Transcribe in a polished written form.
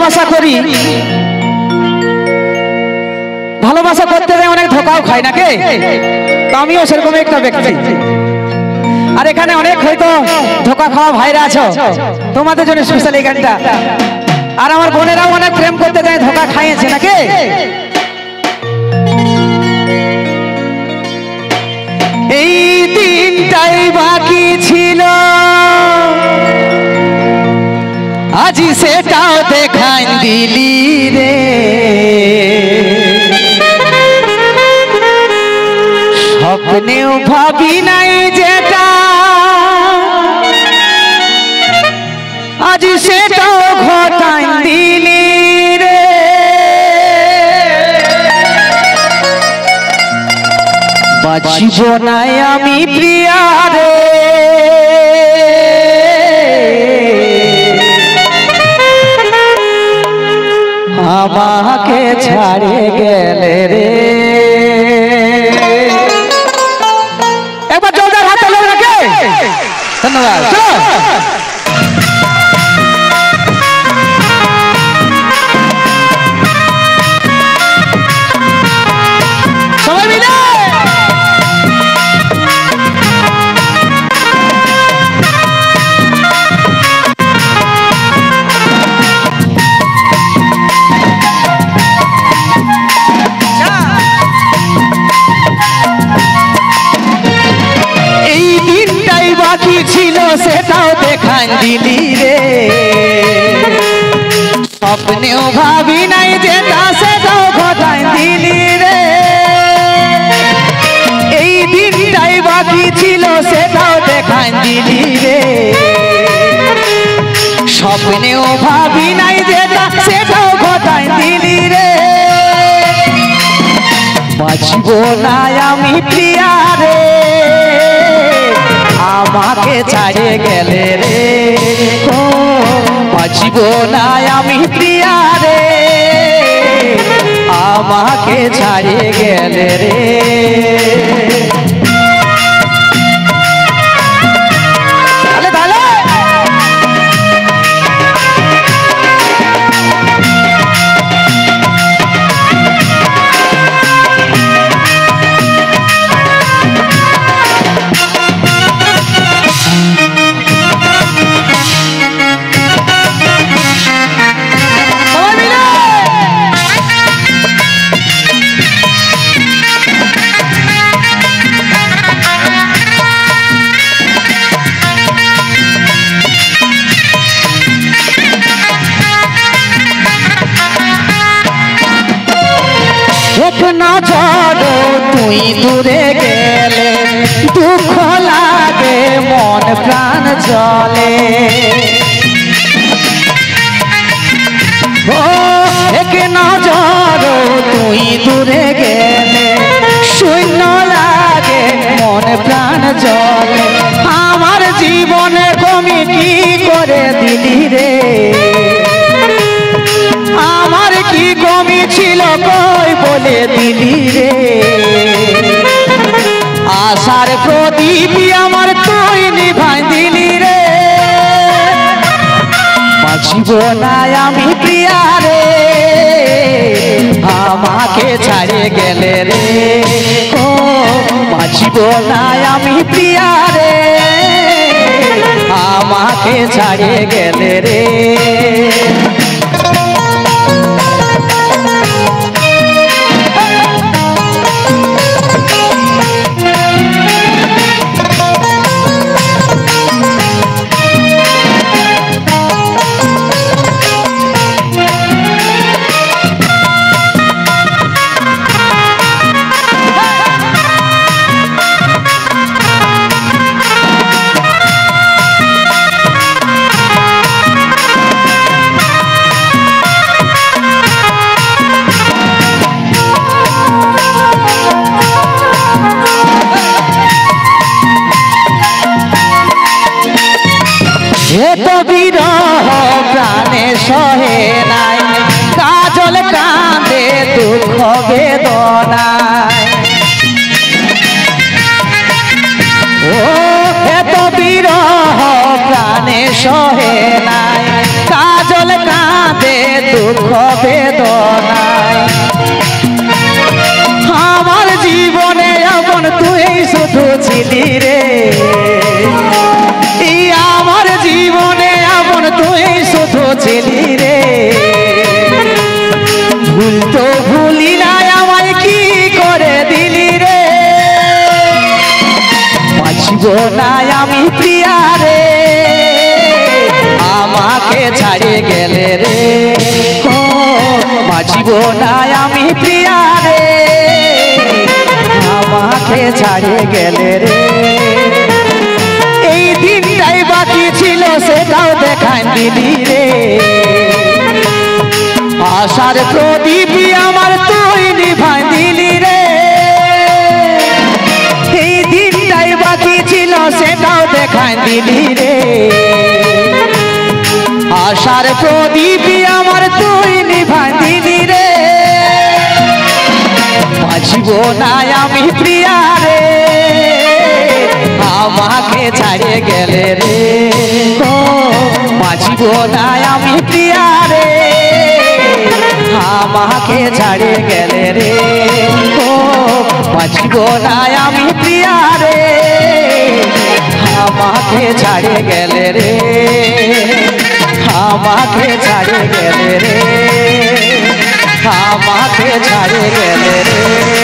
ভালোবাসা করি, ভালোবাসা করতে যায় অনেক ধোকাও খাই নাকি? তো আমিও সেরকম একটা ব্যক্তি। আর এখানে অনেক হয়তো ধোকা খাওয়া ভাইরা আছো, তোমাদের জন্য স্পেশাল এই গানটা। আর আমার বোনেরাও অনেক প্রেম করতে যায়, ধোকা খাইয়েছে নাকি? এই দিনটাই বাকি ছিল, আজি সেটাও দেখাই দিলি রে। স্বপ্নেও ভাবি নাই যেটা, আজি সেটাও ঘটাই দিলি রে। বাঁচিব না আমি প্রিয়া রে, আমাকে ছাড়ে গেলে রে। একবার জোরদার হাত তালি নাকি? ধন্যবাদ। সবাই মিলে ছিল সেটাও দেখান দিলি রে। স্বপ্নেও ভাবি নাই যেটা সেটাও ঘটাই দিলি রে। এই দিনটাই বাকি ছিল সেটাও দেখান দিলি রে। স্বপ্নেও ভাবি নাই যেটা সেটাও ঘটাই দিলি রে। বাঁচব না আমি প্রিয়া রে, আমাকে ছাড়িয়ে গেলে রে। বাঁচিব না আমি প্রিয়া রে, আমাকে ছাড়িয়ে গেলে রে। এক নজর তুই দূরে গেলে দুঃখ লাগে, মন প্রাণ জ্বলে। ও এক নজর তুই দূরে গেলে শূন্য লাগে, মন প্রাণ জ্বলে। আমার জীবনে তুমি কি করে দিলি রে। আমার কি কমি ছিল কই বলে দিলি রে। আশার প্রদীপ আমার তুই নিভাই দিলি রে। বাঁচিব না আমি প্রিয়া রে, আমাকে ছাড়িয়ে গেলে রে। ও বাঁচিব না আমি প্রিয়া রে, আমাকে ছাড়িয়ে গেলে রে। দুঃখ বেদনা আমার জীবনে আপন তুই শুধু ছিলি রে আমার জীবনে আপন তুই শুধু ছিলি রে ভুল তো ভুলি না আমায় কি করে দিলি রে বাঁচব না আমি প্রিয়া রে আমাকে ছাড়িয়ে গেলে রে বাঁচব না আমি প্রিয়া রে আমাকে ছাড়িয়ে গেলে রে এই দিনটাই বাকি ছিল সেটাও দেখান দিলি রে আশার প্রদীপ আমার তুই নিভাই দিলি রে এই দিনটাই বাকি ছিল সেটাও দেখান দিলি রে আশার প্রদীপ আমার তুই নিভাই দিলি রে বাঁচব না আমি প্রিয়া রে আমাকে ছাড়িয়ে গেলে রে বাঁচব না আমি প্রিয়া রে আমাকে ছাড়িয়ে গেলে রে বাঁচব না আমি প্রিয়া রে আমাকে ছাড়িয়ে গেলে রে আমাকে ছাড়িয়ে গেলে রে আমাকে ছাড়িয়ে গেলে রে